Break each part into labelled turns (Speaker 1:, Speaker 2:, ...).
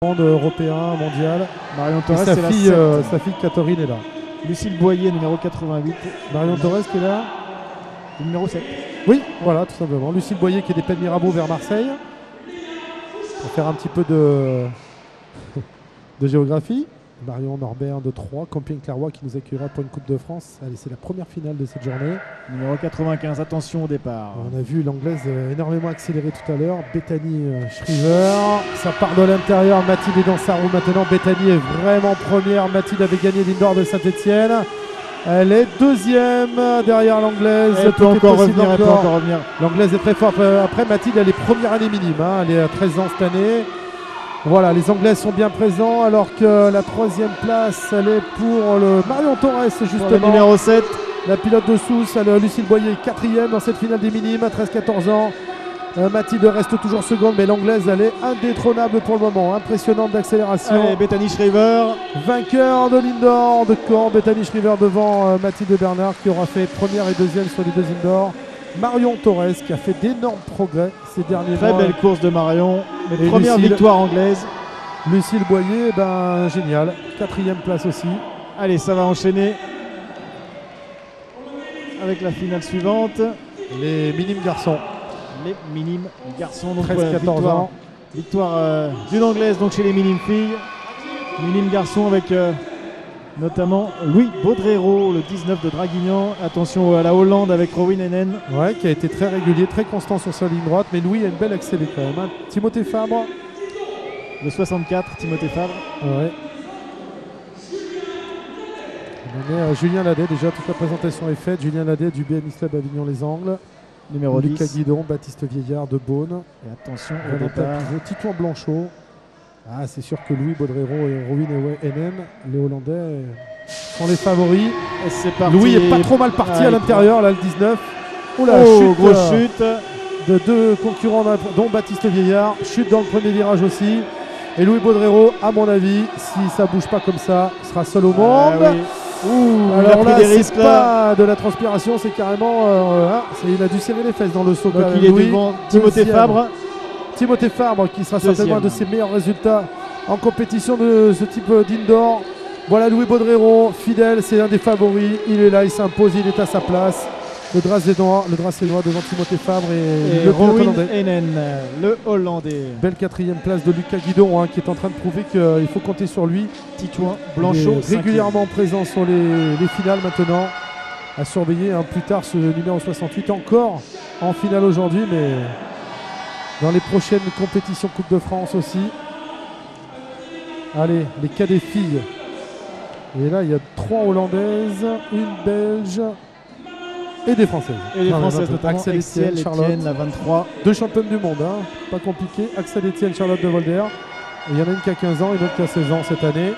Speaker 1: Monde européen, mondial.
Speaker 2: Marion Torres,
Speaker 1: sa fille Catherine est là.
Speaker 2: Lucille Boyer, numéro 88.
Speaker 1: Marion Torres qui est là.
Speaker 2: Numéro 7.
Speaker 1: Oui, voilà, tout simplement. Lucille Boyer qui est des Pays de Mirabeau vers Marseille. Pour faire un petit peu de géographie. Marion Norbert de Troyes, Compiègne-Clairvaux qui nous accueillera pour une Coupe de France. Allez, c'est la première finale de cette journée.
Speaker 2: Numéro 95, attention au départ.
Speaker 1: On a vu l'anglaise énormément accélérer tout à l'heure. Bethany Shriver, ça part de l'intérieur. Mathilde est dans sa roue maintenant. Bethany est vraiment première. Mathilde avait gagné l'Indoor de Saint-Etienne. Elle est deuxième derrière l'anglaise.
Speaker 2: Elle peut encore revenir.
Speaker 1: L'anglaise est très forte. Après, Mathilde, elle est première année minime. Elle est à 13 ans cette année. Voilà, les Anglaises sont bien présents alors que la troisième place, elle est pour le Marion Torres, justement.
Speaker 2: Le numéro 7.
Speaker 1: La pilote de Sousse, Lucille Boyer, quatrième dans cette finale des minimes, à 13-14 ans. Mathilde reste toujours seconde, mais l'anglaise, elle est indétrônable pour le moment. Impressionnante d'accélération.
Speaker 2: Allez, Bethany Shriver.
Speaker 1: Vainqueur de l'Indoor de Caen. Bethany Shriver devant Mathilde Bernard qui aura fait première et deuxième sur les deux Indoor. Marion Torres qui a fait d'énormes progrès ces derniers mois.
Speaker 2: Très belle course de Marion. Première victoire anglaise.
Speaker 1: Lucille Boyer, génial. Quatrième place aussi.
Speaker 2: Allez, ça va enchaîner avec la finale suivante.
Speaker 1: Les minimes garçons.
Speaker 2: Les minimes garçons. Donc
Speaker 1: 13-14 ans.
Speaker 2: Victoire d'une anglaise donc chez les minimes filles. Minimes garçons avec notamment Louis Baudrero, le 19 de Draguignan. Attention à la Hollande avec Rowan Hennen.
Speaker 1: Ouais, qui a été très régulier, très constant sur sa ligne droite. Mais Louis a une belle accélérée quand même. Timothée Fabre.
Speaker 2: Le 64, Timothée Fabre.
Speaker 1: Ouais. On est à Julien Ladet, déjà toute la présentation est faite. Julien Ladet du BMX Club Avignon-les-Angles.
Speaker 2: Numéro
Speaker 1: Lucas
Speaker 2: 10.
Speaker 1: Guidon, Baptiste Vieillard de Beaune.
Speaker 2: Et attention au départ.
Speaker 1: Titouan Blanchot. Ah, c'est sûr que Louis Baudrero et Rowan Hennen, les Hollandais, sont les favoris.
Speaker 2: Et c'est parti.
Speaker 1: Louis est pas trop mal parti à l'intérieur, là, le 19.
Speaker 2: Grosse chute
Speaker 1: de deux concurrents, dont Baptiste Vieillard. Chute dans le premier virage aussi. Et Louis Baudrero, à mon avis, si ça bouge pas comme ça, sera seul au monde. Alors là, c'est pas de la transpiration, c'est carrément... il a dû serrer les fesses dans le saut.
Speaker 2: Donc il est devant Timothée Fabre.
Speaker 1: Timothée Fabre qui sera certainement un de ses meilleurs résultats en compétition de ce type d'indoor. Voilà Louis Baudrero, fidèle, c'est un des favoris. Il est là, il s'impose, il est à sa place. Le Dracénois devant Timothée Fabre et le
Speaker 2: Rowan Hennen, le Hollandais.
Speaker 1: Belle quatrième place de Lucas Guidon qui est en train de prouver qu'il faut compter sur lui.
Speaker 2: Titouan Blanchot,
Speaker 1: régulièrement présent sur les finales maintenant. À surveiller plus tard ce numéro 68 encore en finale aujourd'hui, mais dans les prochaines compétitions Coupe de France aussi. Allez, les cadets filles. Et là, il y a 3 Hollandaises, une Belge et des Françaises.
Speaker 2: Et les Françaises, notamment
Speaker 1: Axel Etienne, Charlotte.
Speaker 2: la 23.
Speaker 1: 2 championnes du monde, pas compliqué. Axel Etienne, Charlotte de Volder. Et il y en a une qui a 15 ans et une autre qui a 16 ans cette année.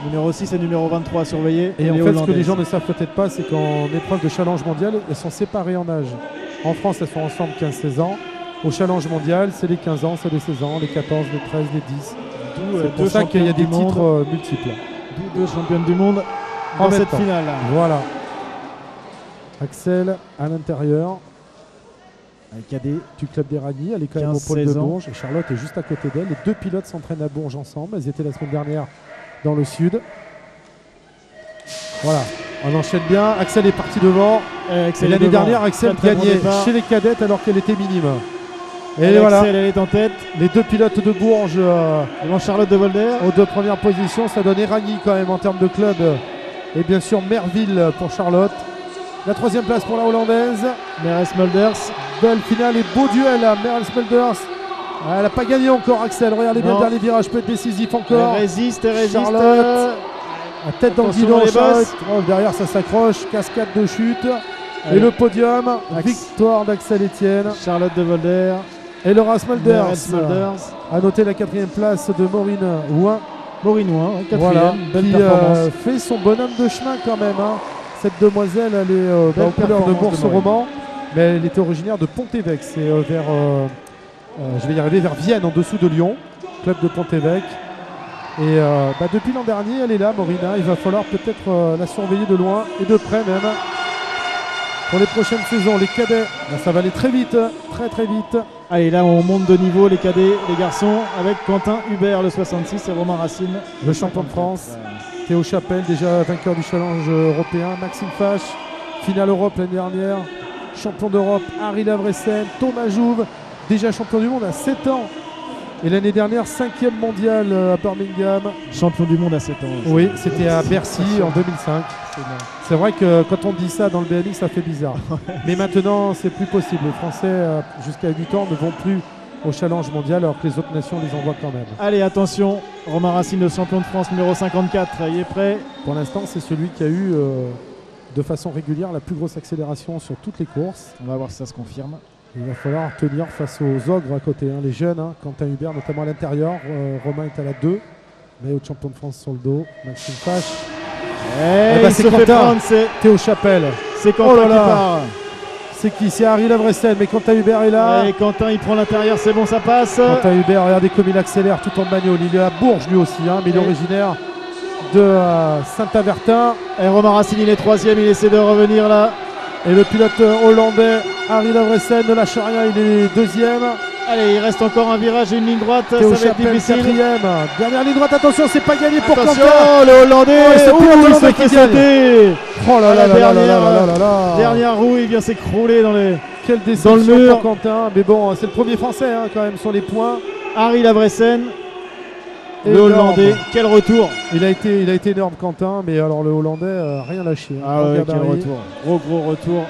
Speaker 2: Numéro 6 et numéro 23 surveillés.
Speaker 1: Et en fait, ce que les gens ne savent peut-être pas, c'est qu'en épreuve de challenge mondial, elles sont séparées en âge. En France, elles sont ensemble 15-16 ans. Au challenge mondial, c'est les 15 ans, c'est les 16 ans, les 14, les 13, les 10. C'est pour ça qu'il y a des titres multiples.
Speaker 2: D'où 2 championnes du monde dans cette finale.
Speaker 1: Voilà. Axel à l'intérieur.
Speaker 2: Un cadet
Speaker 1: du club des Ragny, elle est quand même au pôle de Bourges. Et Charlotte est juste à côté d'elle. Les 2 pilotes s'entraînent à Bourges ensemble. Elles étaient la semaine dernière dans le sud. Voilà, on enchaîne bien. Axel est parti devant. Et l'année dernière, Axel gagnait chez les cadettes alors qu'elle était minime. Et voilà,
Speaker 2: Axel, elle est en tête.
Speaker 1: Les 2 pilotes de Bourges
Speaker 2: devant Charlotte de Volder.
Speaker 1: Aux 2 premières positions, ça donne Ragny quand même en termes de club. Et bien sûr Merville pour Charlotte. La 3e place pour la Hollandaise.
Speaker 2: Merel Smulders.
Speaker 1: Belle finale et beau duel à Merel Smulders. Elle n'a pas gagné encore, Axel. Regardez bien le dernier virage, peut être décisif encore.
Speaker 2: Elle résiste.
Speaker 1: Charlotte. La tête dans le guidon, Charlotte. Derrière, ça s'accroche. Cascade de chute. Allez. Et le podium. Victoire d'Axel Etienne.
Speaker 2: Charlotte de Volder.
Speaker 1: Et Laura Smulders.
Speaker 2: A
Speaker 1: noté la 4e place de Maureen Ouin.
Speaker 2: Maureen Ouin, 4e.
Speaker 1: Voilà,
Speaker 2: belle
Speaker 1: qui
Speaker 2: performance.
Speaker 1: Fait son bonhomme de chemin quand même. Cette demoiselle, elle est aux couleurs de Bourse-Roman, mais elle était originaire de Pont-Évêque. C'est vers, je vais y arriver, vers Vienne, en dessous de Lyon, club de Pont-Évêque. Et depuis l'an dernier, elle est là, Morina. Il va falloir peut-être la surveiller de loin et de près même. pour les prochaines saisons. Les cadets, là, ça va aller très vite, très vite.
Speaker 2: Allez, là on monte de niveau, les cadets, les garçons, avec Quentin Hubert le 66 et Romain Racine
Speaker 1: le champion de France. Théo Chapelle, déjà vainqueur du challenge européen. Maxime Fache, finale Europe l'année dernière. Champion d'Europe, Harry Lavressen. Thomas Jouve, déjà champion du monde à 7 ans. Et l'année dernière, 5e mondial à Birmingham.
Speaker 2: Champion du monde à 7 ans.
Speaker 1: Oui, c'était à Bercy en 2005. C'est vrai que quand on dit ça dans le BMX, ça fait bizarre. Mais maintenant, c'est plus possible. Les Français, jusqu'à 8 ans, ne vont plus au challenge mondial, alors que les autres nations les envoient quand même.
Speaker 2: Allez, attention, Romain Racine, le champion de France numéro 54, il est prêt.
Speaker 1: Pour l'instant, c'est celui qui a eu de façon régulière la plus grosse accélération sur toutes les courses.
Speaker 2: On va voir si ça se confirme.
Speaker 1: Il va falloir tenir face aux ogres à côté, les jeunes. Quentin Hubert, notamment à l'intérieur. Romain est à la 2. Mais au champion de France sur le dos. Maxime Fache.
Speaker 2: C'est Quentin.
Speaker 1: Théo Chapelle.
Speaker 2: C'est Quentin qui part.
Speaker 1: C'est qui? C'est Harry Lavressen, mais Quentin Hubert est là.
Speaker 2: Et Quentin, il prend l'intérieur, c'est bon, ça passe.
Speaker 1: Quentin Hubert, regardez comme il accélère tout en bagnole. Il est à Bourges lui aussi, mais il est originaire de Saint-Avertin.
Speaker 2: Et Romain Racine, il est 3e, il essaie de revenir là.
Speaker 1: Et le pilote hollandais Harry Lavressen ne lâche rien, il est 2e.
Speaker 2: Allez, il reste encore un virage et une ligne droite.
Speaker 1: Théo
Speaker 2: ça va être difficile.
Speaker 1: 4e. Dernière ligne droite, attention, c'est pas gagné pour Quentin.
Speaker 2: Le Hollandais,
Speaker 1: c'est le
Speaker 2: Hollandais qui sauté.
Speaker 1: Oh là là là.
Speaker 2: Dernière roue, il vient s'écrouler dans les.
Speaker 1: Quelle déception pour Quentin. Mais bon, c'est le premier Français quand même sur les points.
Speaker 2: Harry Lavressen. Le Hollandais, quel retour.
Speaker 1: Il a été énorme Quentin, mais alors le Hollandais, rien lâché.
Speaker 2: Quel retour. Gros retour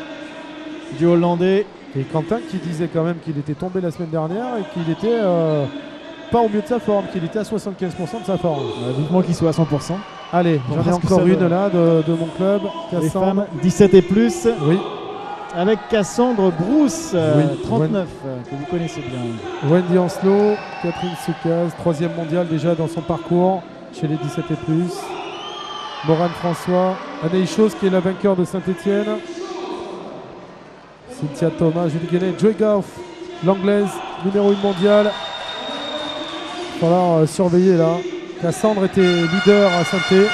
Speaker 2: du Hollandais.
Speaker 1: Et Quentin qui disait quand même qu'il était tombé la semaine dernière et qu'il était pas au mieux de sa forme, qu'il était à 75% de sa forme.
Speaker 2: Vivement qu'il soit à 100%.
Speaker 1: Allez, j'en ai encore une là de mon club.
Speaker 2: Les femmes 17 et plus.
Speaker 1: Oui.
Speaker 2: Avec Cassandre Brousse, 39, que vous connaissez bien.
Speaker 1: Wendy Ancelot, Catherine Soukaz, 3e mondial déjà dans son parcours chez les 17 et plus. Morane François, Anaïs Chose qui est la vainqueur de Saint-Etienne. Cynthia Thomas, Julie Guénet, Joy Goff, l'anglaise, numéro 1 mondiale. Il va falloir surveiller là. Cassandre était leader à Saint-Etienne.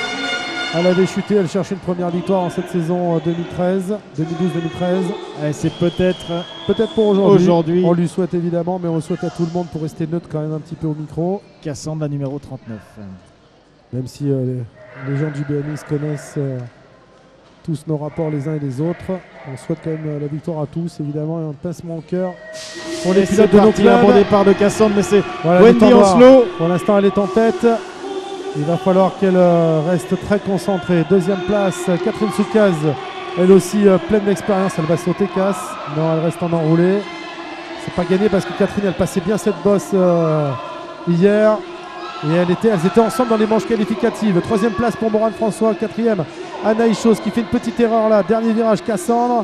Speaker 1: Elle avait chuté, elle cherchait une première victoire en cette saison 2012-2013.
Speaker 2: C'est peut-être
Speaker 1: pour aujourd'hui. On lui souhaite évidemment, mais on le souhaite à tout le monde pour rester neutre quand même un petit peu au micro.
Speaker 2: Cassandre, la numéro 39.
Speaker 1: Même si les gens du BMX connaissent tous nos rapports les uns et les autres, on souhaite quand même la victoire à tous, évidemment, et un pincement au cœur pour les pilotes de nos clubs.
Speaker 2: Un bon départ de Cassandre, mais c'est Wendy Ancelot.
Speaker 1: Pour l'instant, elle est en tête. Il va falloir qu'elle reste très concentrée. 2e place, Catherine Soukaz, elle aussi pleine d'expérience. Elle va sauter casse. Non, elle reste en enroulé. C'est pas gagné parce que Catherine, elle passait bien cette bosse hier. Et elles étaient ensemble dans les manches qualificatives. 3e place pour Morane François. 4e, Anaïs Chose qui fait une petite erreur là. Dernier virage, Cassandre.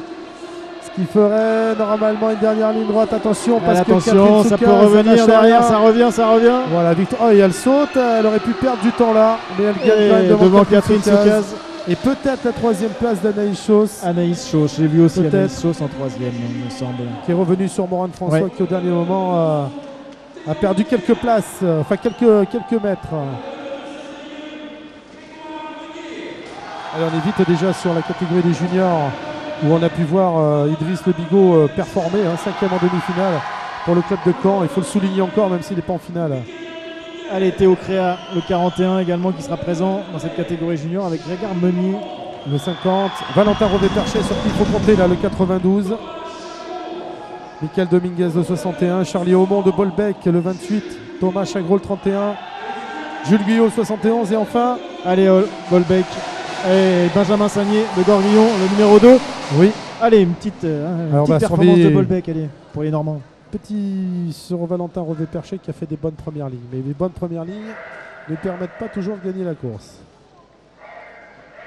Speaker 1: Ce qui ferait normalement une dernière ligne droite. Attention, parce que Catherine
Speaker 2: ça peut revenir derrière, ça revient.
Speaker 1: Voilà, victoire. Et elle saute, elle aurait pu perdre du temps là, mais elle gagne quand même
Speaker 2: devant Catherine Soukaz.
Speaker 1: Et peut-être la 3e place d'Anaïs Chose.
Speaker 2: Anaïs Chose, j'ai vu aussi Anaïs Chose en 3e, il me semble.
Speaker 1: Qui est revenue sur Morane François, qui au dernier moment a perdu quelques places, enfin quelques mètres. Alors on est vite déjà sur la catégorie des juniors, où on a pu voir Idriss Le Bigot performer, 5e en demi-finale pour le club de Caen. Il faut le souligner encore, même s'il n'est pas en finale.
Speaker 2: Allez, Théo Créa, le 41 également, qui sera présent dans cette catégorie junior avec Grégoire Meunier.
Speaker 1: Le 50, Valentin Robé-Perchet sur qui il faut compter là, le 92. Michael Dominguez, le 61. Charlie Aumont de Bolbec, le 28. Thomas Chagreau, le 31. Jules Guyot, le 71. Et enfin,
Speaker 2: allez, Bolbec. Et Benjamin Sagnier de Gorguillon, le numéro 2.
Speaker 1: Oui.
Speaker 2: Allez, une petite performance de Bolbec, allez, pour les Normands.
Speaker 1: Petit sur Valentin Robé-Perchet qui a fait des bonnes premières lignes. Mais les bonnes premières lignes ne permettent pas toujours de gagner la course.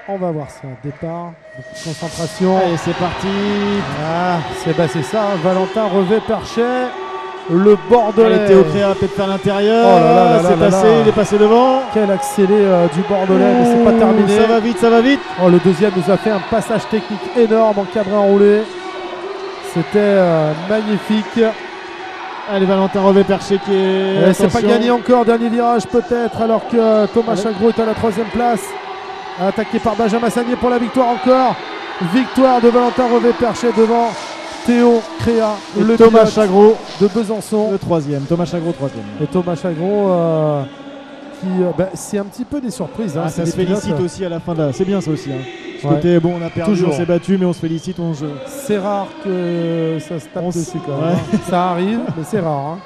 Speaker 1: On va voir ça. Départ, beaucoup de concentration.
Speaker 2: Allez, c'est parti.
Speaker 1: C'est ça. Valentin Robé-Perchet. Le Bordelais.
Speaker 2: Théo Créa a peut-être faire l'intérieur. Il est passé devant.
Speaker 1: Quel accélé du Bordelais, mais c'est pas terminé.
Speaker 2: Ça va vite.
Speaker 1: Le deuxième nous a fait un passage technique énorme, encadré, enroulé. C'était magnifique.
Speaker 2: Allez, Valentin Robé-Perchet qui est.
Speaker 1: C'est pas gagné encore. Dernier virage peut-être, alors que Thomas Chagreau est à la 3e place. Attaqué par Benjamin Sagnier pour la victoire encore. Victoire de Valentin Revet-Perchet devant Théo Créa,
Speaker 2: le Thomas Chagreau
Speaker 1: de Besançon.
Speaker 2: Le troisième, Thomas Chagreau troisième.
Speaker 1: Et Thomas Chagreau qui c'est un petit peu des surprises. Hein,
Speaker 2: ça se félicite aussi à la fin de la... C'est bien ça aussi. Hein. Ce
Speaker 1: Ouais.
Speaker 2: côté, bon, on a perdu,
Speaker 1: Toujours.
Speaker 2: on s'est battu, mais on se félicite.
Speaker 1: C'est rare que ça se tape dessus quand même.
Speaker 2: Ouais.
Speaker 1: Hein. Ça arrive, mais c'est rare. Hein.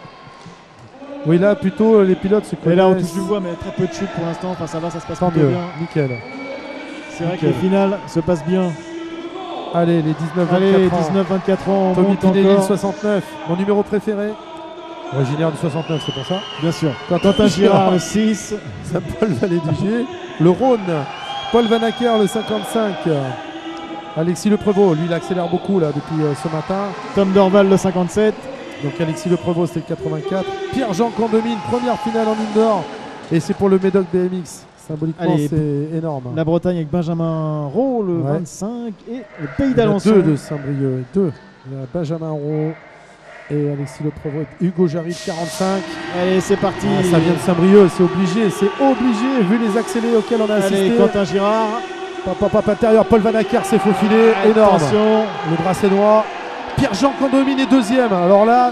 Speaker 1: Oui, là plutôt les pilotes se connaissent.
Speaker 2: Et là on touche du bois, mais très peu de chutes pour l'instant. Enfin ça va, ça se passe
Speaker 1: Tant
Speaker 2: plutôt
Speaker 1: mieux,
Speaker 2: bien.
Speaker 1: nickel.
Speaker 2: C'est vrai que les finales se passent bien.
Speaker 1: Allez, les 19-24
Speaker 2: Allez,
Speaker 1: ans.
Speaker 2: 19-24 ans, on
Speaker 1: Tommy
Speaker 2: monte
Speaker 1: Pinelli,
Speaker 2: encore.
Speaker 1: 69, mon numéro préféré. Originaire du 69, c'est pour ça.
Speaker 2: Bien sûr. Quentin Girard, le 6.
Speaker 1: Saint-Paul Vallée-du-Gier. Le Rhône, Paul Van Acker, le 55. Alexis Le Prévost, lui il accélère beaucoup là depuis ce matin.
Speaker 2: Tom Dorval, le 57.
Speaker 1: Donc Alexis Le Prévost c'était le 84. Pierre-Jean Candomine, première finale en indoor. Et c'est pour le Médoc BMX. Symboliquement c'est énorme.
Speaker 2: La Bretagne avec Benjamin Rowe, le 25. Et le Pays d'Alençon.
Speaker 1: Deux de Saint-Brieuc. Deux. Il y a Benjamin Rowe et Alexis Le Prévost. Hugo Jarry, 45.
Speaker 2: Allez, c'est parti.
Speaker 1: Ah, ça vient de Saint-Brieuc, c'est obligé vu les accélés auxquels on a assisté.
Speaker 2: Allez, Quentin Girard.
Speaker 1: Papa intérieur, Paul Van Acker s'est faufilé, énorme.
Speaker 2: Attention.
Speaker 1: Le Dracénois. Pierre-Jean Candomine est deuxième. Alors là,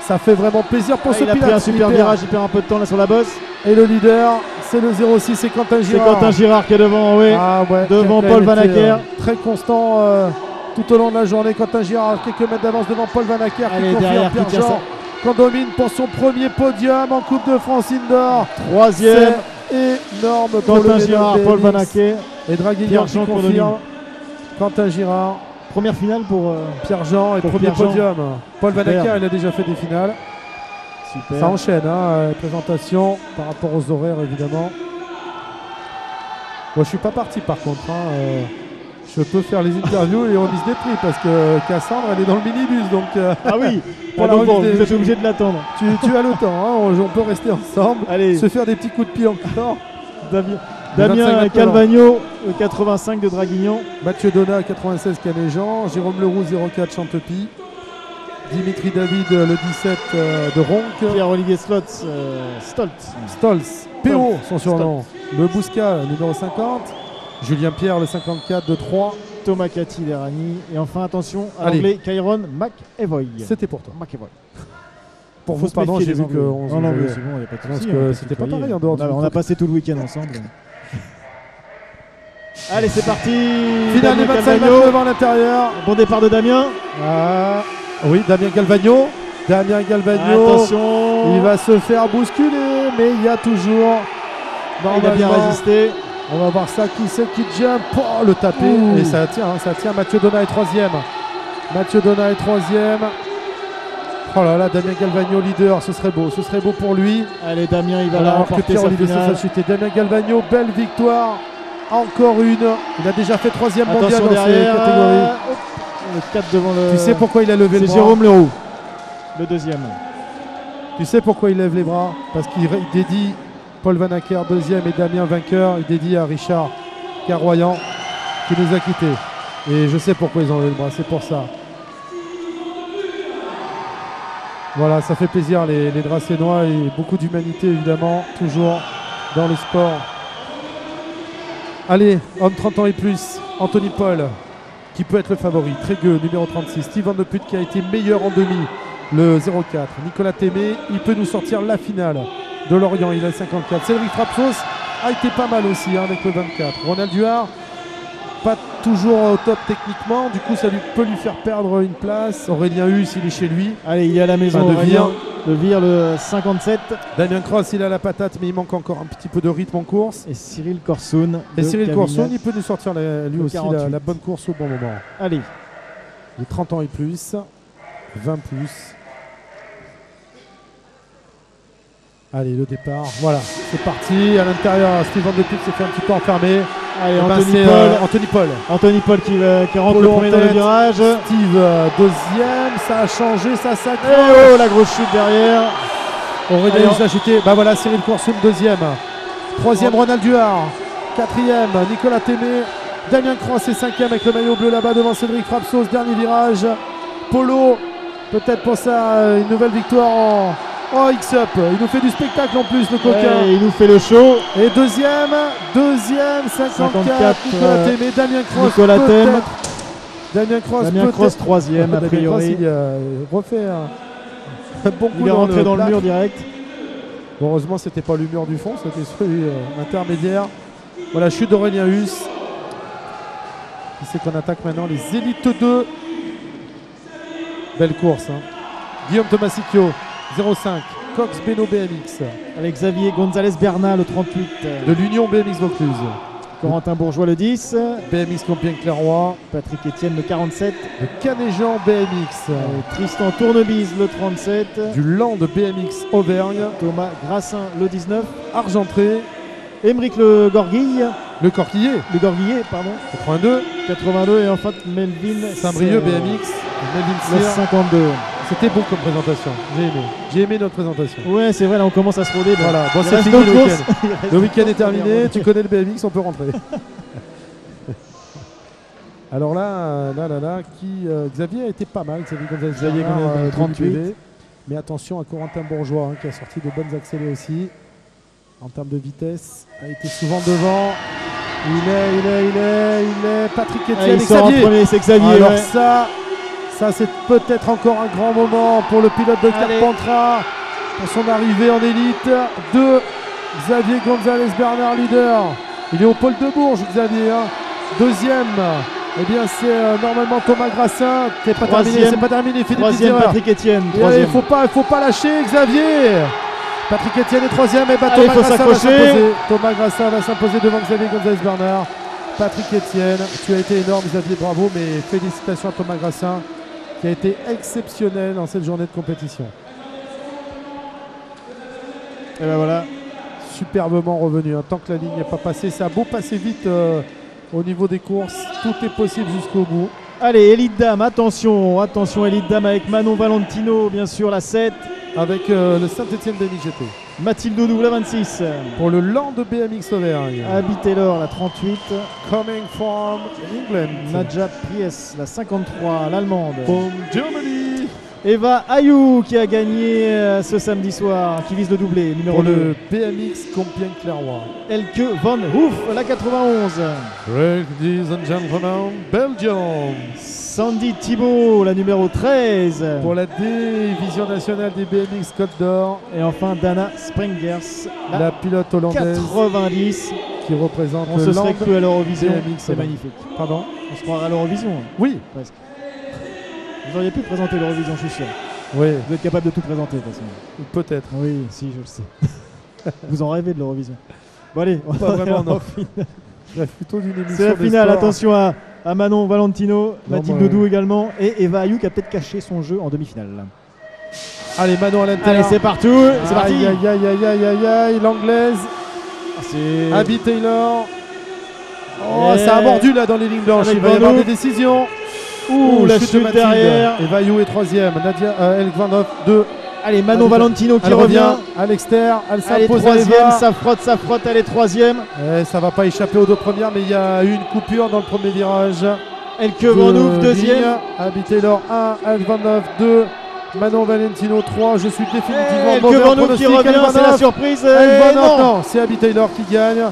Speaker 1: ça fait vraiment plaisir pour ce pilote.
Speaker 2: Il a pris un super virage, il perd un peu de temps là sur la bosse.
Speaker 1: Et le leader, c'est le 06, c'est Quentin Girard.
Speaker 2: C'est Quentin Girard qui est devant, oui.
Speaker 1: Ah ouais,
Speaker 2: devant Paul Van Acker.
Speaker 1: Très constant tout au long de la journée. Quentin Girard, quelques mètres d'avance devant Paul Van Acker.
Speaker 2: Allez,
Speaker 1: qui confirme
Speaker 2: derrière,
Speaker 1: Pierre-Jean Candomine pour son premier podium en Coupe de France Indoor.
Speaker 2: Troisième.
Speaker 1: C'est énorme pour
Speaker 2: Quentin
Speaker 1: le
Speaker 2: Girard, Paul Van Acker.
Speaker 1: Et Draguignan qui confirme. Quentin Girard.
Speaker 2: Première finale pour
Speaker 1: Pierre-Jean et premier podium. Paul Van Acker, il a déjà fait des finales.
Speaker 2: Super.
Speaker 1: Ça enchaîne, hein, présentation par rapport aux horaires évidemment. Moi je suis pas parti par contre. Hein, je peux faire les interviews et remise des prix parce que Cassandre elle est dans le minibus donc.
Speaker 2: Ah oui.
Speaker 1: Pour
Speaker 2: donc bon, vous êtes obligé de l'attendre.
Speaker 1: Tu as le temps, hein, on peut rester ensemble.
Speaker 2: Allez.
Speaker 1: Se faire des petits coups de pied encore.
Speaker 2: Damien Calvagno, 85 de Draguignan.
Speaker 1: Mathieu Donat, 96 Canéjean. Jérôme Leroux, 04 Chantepie. Dimitri David, le 17 de Ronc.
Speaker 2: Pierre-Olivier Stoltz.
Speaker 1: PO, son surnom. Le Bousca, numéro 50. Julien Pierre, le 54 de 3.
Speaker 2: Thomas Cathy d'Erani. Et enfin, attention à l'anglais, Kyron McEvoy.
Speaker 1: C'était pour toi.
Speaker 2: McEvoy.
Speaker 1: Pour vous, pardon, j'ai vu que.
Speaker 2: Non, mais c'est bon, il n'y a pas de souci.
Speaker 1: C'était pas pareil en dehors du
Speaker 2: On a passé tout le week-end ensemble. Allez, c'est parti.
Speaker 1: Finale des 25 mètres devant l'intérieur.
Speaker 2: Bon départ de Damien.
Speaker 1: Oui, Damien Galvagno.
Speaker 2: Attention.
Speaker 1: Il va se faire bousculer, mais il y a toujours.
Speaker 2: Il a bien résisté.
Speaker 1: On va voir ça. Qui c'est qui jump? Oh, le taper. Et ça tient, ça tient. Mathieu Donat est troisième. Oh là là, Damien Galvagno leader, ce serait beau pour lui.
Speaker 2: Allez, Damien, il va la remporter sa finale.
Speaker 1: Damien Galvagno, belle victoire. Encore une. Il a déjà fait troisième mondial dans
Speaker 2: derrière,
Speaker 1: ces catégories.
Speaker 2: Le 4 devant le.
Speaker 1: Tu sais pourquoi il a levé le bras?
Speaker 2: C'est Jérôme Leroux, le deuxième.
Speaker 1: Tu sais pourquoi il lève les bras? Parce qu'il dédie Paul Van Acker deuxième et Damien vainqueur. Il dédie à Richard Carroyan qui nous a quittés. Et je sais pourquoi ils ont levé le bras, c'est pour ça. Voilà, ça fait plaisir les Dracénois et beaucoup d'humanité évidemment, toujours dans le sport. Allez, homme 30 ans et plus, Anthony Paul, qui peut être le favori. Trégueux, numéro 36. Steve Van de Put qui a été meilleur en demi, le 04. Nicolas Témé, il peut nous sortir la finale de Lorient, il a le 54. Cédric Frapsos a été pas mal aussi avec le 24. Ronald Duhard, pas toujours au top techniquement, du coup ça peut lui faire perdre une place. Aurélien Hus, il est chez lui.
Speaker 2: Allez, il est à la maison, de Vire, le 57.
Speaker 1: Damien Cross, il a la patate, mais il manque encore un petit peu de rythme en course.
Speaker 2: Et Cyril Corsoun.
Speaker 1: Et Cyril Corsoun, il peut nous sortir lui aussi la bonne course au bon moment.
Speaker 2: Allez.
Speaker 1: Il est 30 ans et plus, 20 plus. Allez, le départ, voilà, c'est parti. À l'intérieur, Steve Van de Put s'est fait un petit peu enfermer.
Speaker 2: Allez, Anthony Paul qui rentre le premier dans le virage.
Speaker 1: Steve deuxième, ça a changé, ça s'accroche.
Speaker 2: Oh, la grosse chute derrière.
Speaker 1: Aurélien Hus a chuté. Bah voilà, Cyril Corsoun deuxième. Troisième, Ronald Duhard. Quatrième, Nicolas Témé. Damien Cross est cinquième avec le maillot bleu là-bas devant Cédric Frapsos. Dernier virage. Polo, peut-être pour ça une nouvelle victoire en X-Up. Il nous fait du spectacle en plus, le coquin.
Speaker 2: Il nous fait le show.
Speaker 1: Et deuxième 54, Nicolas Témé, Damien Cross.
Speaker 2: Nicolas Témé.
Speaker 1: Damien Cross,
Speaker 2: Damien Cross, troisième, a priori.
Speaker 1: Il refait un bon coup.
Speaker 2: Il est rentré dans le mur direct.
Speaker 1: Bon, heureusement, c'était pas le mur du fond, c'était celui intermédiaire. Voilà, chute d'Aurélien Hus. Qui c'est qu'on attaque maintenant? Les élites 2. Belle course. Hein. Guillaume Tomasicchio, 0,5. Cox Beno BMX.
Speaker 2: Avec Xavier González Bernal, le 38.
Speaker 1: De l'Union BMX Vaucluse.
Speaker 2: Corentin Bourgeois, le 10.
Speaker 1: BMX Compiègne-Clairoy.
Speaker 2: Patrick Etienne, le 47.
Speaker 1: De Canéjean BMX.
Speaker 2: Tristan Tournebise, le 37.
Speaker 1: Du Land BMX Auvergne.
Speaker 2: Thomas Grassin, le 19.
Speaker 1: Argentré.
Speaker 2: Émeric Le Gorguille.
Speaker 1: Le Corquillé.
Speaker 2: Le Gorguillet, pardon.
Speaker 1: 82.
Speaker 2: 82 et enfin Melvin
Speaker 1: Saint-Brieuc BMX.
Speaker 2: Le 52.
Speaker 1: C'était beau comme présentation. J'ai aimé notre présentation.
Speaker 2: Ouais, c'est vrai, là on commence à se roder.
Speaker 1: Voilà, bon, c'est fini le week-end. Le week-end est terminé, tu connais le BMX, on peut rentrer. Alors là, Xavier a été pas mal. Xavier González, 38. Mais attention à Corentin Bourgeois, hein, qui a sorti de bonnes accélés aussi. En termes de vitesse, a été souvent devant. Il est. Patrick Etienne.
Speaker 2: Il sort en premier, c'est Xavier.
Speaker 1: Alors ça c'est peut-être encore un grand moment pour le pilote de Carpentras pour son arrivée en élite. De Xavier González Bernal, leader. Il est au pôle de Bourges, Xavier. Hein. Deuxième, eh bien c'est normalement Thomas Grassin. C'est pas terminé, il fait des petites erreurs.
Speaker 2: Patrick Etienne.
Speaker 1: Il faut pas lâcher Xavier. Patrick Etienne est troisième, et
Speaker 2: Thomas Grassin va s'imposer.
Speaker 1: Thomas Grassin va s'imposer devant Xavier González Bernal. Patrick Etienne, tu as été énorme Xavier, bravo, mais félicitations à Thomas Grassin qui a été exceptionnel dans cette journée de compétition.
Speaker 2: Et ben voilà.
Speaker 1: Superbement revenu, hein. Tant que la ligne n'est pas passée, ça a beau passer vite au niveau des courses, tout est possible jusqu'au bout.
Speaker 2: Allez, Elite Dame, attention Elite Dame avec Manon Valentino, bien sûr, la 7.
Speaker 1: Avec le Saint-Etienne BMX GT.
Speaker 2: Mathilde Doudou, la 26.
Speaker 1: Pour le Land BMX Auvergne.
Speaker 2: Abby Taylor, la 38.
Speaker 1: Coming from England.
Speaker 2: Nadja Priess, la 53, l'allemande.
Speaker 1: From Germany.
Speaker 2: Eva Ayou qui a gagné ce samedi soir, qui vise le doublé, numéro 2.
Speaker 1: Pour le BMX Compiègne-Clairoy.
Speaker 2: Elke Van Hoof, la 91.
Speaker 1: Ladies and gentlemen, Belgium.
Speaker 2: Sandy Thibault, la numéro 13.
Speaker 1: Pour la division nationale des BMX Côte d'Or.
Speaker 2: Et enfin Dana Sprengers,
Speaker 1: la pilote hollandaise
Speaker 2: 90.
Speaker 1: Qui représente
Speaker 2: on se serait cru à l'Eurovision.
Speaker 1: C'est
Speaker 2: magnifique.
Speaker 1: Pardon?
Speaker 2: On se croirait à l'Eurovision.
Speaker 1: Oui.
Speaker 2: Presque. Vous auriez pu présenter l'Eurovision, je suis sûr.
Speaker 1: Oui.
Speaker 2: Vous êtes capable de tout présenter de toute façon.
Speaker 1: Peut-être.
Speaker 2: Oui, si, je le sais. Vous en rêvez de l'Eurovision. Bon allez, on
Speaker 1: pas
Speaker 2: va
Speaker 1: vraiment, non. Plutôt d'une émission.
Speaker 2: C'est la finale, attention à Manon Valentino, Mathilde Doudou également, et Eva Ayou qui a peut-être caché son jeu en demi-finale.
Speaker 1: Allez, Manon à l'intérieur.
Speaker 2: Allez, c'est parti. C'est parti.
Speaker 1: Aïe, l'anglaise. Abby Taylor. Oh, ça a mordu là dans les lignes blanches. Il va y avoir des décisions.
Speaker 2: La chute derrière.
Speaker 1: Eva Ayou est troisième. Nadia Elkvanov 2.
Speaker 2: Allez, Manon Valentino qui revient
Speaker 1: à l'extérieur. Elle s'impose.
Speaker 2: Troisième, ça frotte, elle est troisième.
Speaker 1: Ça va pas échapper aux deux premières, mais il y a eu une coupure dans le premier virage.
Speaker 2: Elke Van Hoof, deuxième.
Speaker 1: Abby Taylor 1, Elkvanov 2. Manon Valentino 3, je suis définitivement
Speaker 2: Elke Van Hoof qui revient, c'est la surprise.
Speaker 1: Non, c'est Abby Taylor qui gagne.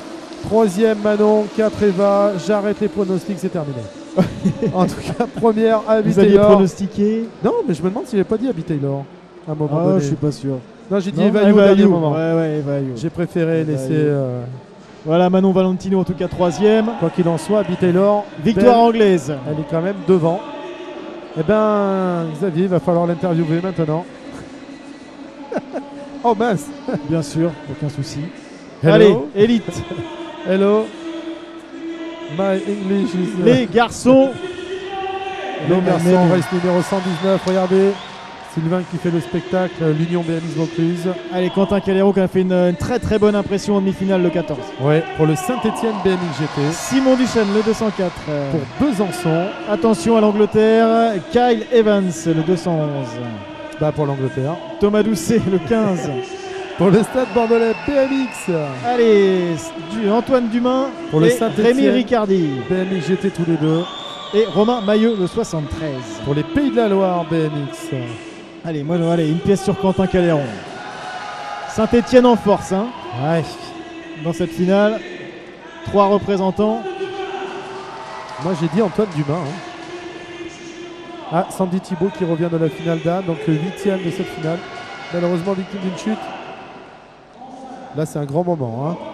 Speaker 1: Troisième Manon, 4 Eva. J'arrête les pronostics, c'est terminé. En tout cas, première Abby Taylor.
Speaker 2: Vous aviez pronostiqué?
Speaker 1: Non, mais je me demande s'il n'avait pas dit Abby Taylor à un moment donné.
Speaker 2: Je suis pas sûr.
Speaker 1: Non, j'ai dit Eva Ayou au dernier moment.
Speaker 2: Ouais, Eva Ayou.
Speaker 1: J'ai préféré laisser.
Speaker 2: Voilà, Manon Valentino en tout cas troisième.
Speaker 1: Quoi qu'il en soit, Abby Taylor.
Speaker 2: Victoire anglaise.
Speaker 1: Elle est quand même devant. Eh ben, Xavier, il va falloir l'interviewer maintenant. Oh mince.
Speaker 2: Bien sûr, aucun souci.
Speaker 1: Hello.
Speaker 2: Allez, élite.
Speaker 1: Hello. My English is...
Speaker 2: Les garçons.
Speaker 1: Les garçons, race numéro 119, regardez. Sylvain qui fait le spectacle, l'Union BMX Vaucluse.
Speaker 2: Allez, Quentin Calero qui a fait une très très bonne impression en demi-finale le 14.
Speaker 1: Ouais, pour le Saint-Etienne BMX GT.
Speaker 2: Simon Duchesne, le 204.
Speaker 1: Pour Besançon.
Speaker 2: Attention à l'Angleterre, Kyle Evans, le 211.
Speaker 1: Bah pour l'Angleterre.
Speaker 2: Thomas Doucet, le 15.
Speaker 1: Pour le Stade Bordelais BMX.
Speaker 2: Allez, Antoine Dumain
Speaker 1: pour le Saint-Etienne.
Speaker 2: Rémi Ricardi.
Speaker 1: BMX GT tous les deux.
Speaker 2: Et Romain Maillot, le 73.
Speaker 1: Pour les Pays de la Loire BMX.
Speaker 2: Allez, une pièce sur Quentin Caléron. Saint-Etienne en force, hein.
Speaker 1: Ouais.
Speaker 2: Dans cette finale. 3 représentants.
Speaker 1: Moi j'ai dit Antoine Dumain. Hein. Ah, Sandy Thibault qui revient de la finale d'âne, donc 8e de cette finale. Malheureusement victime d'une chute. Là c'est un grand moment. Hein.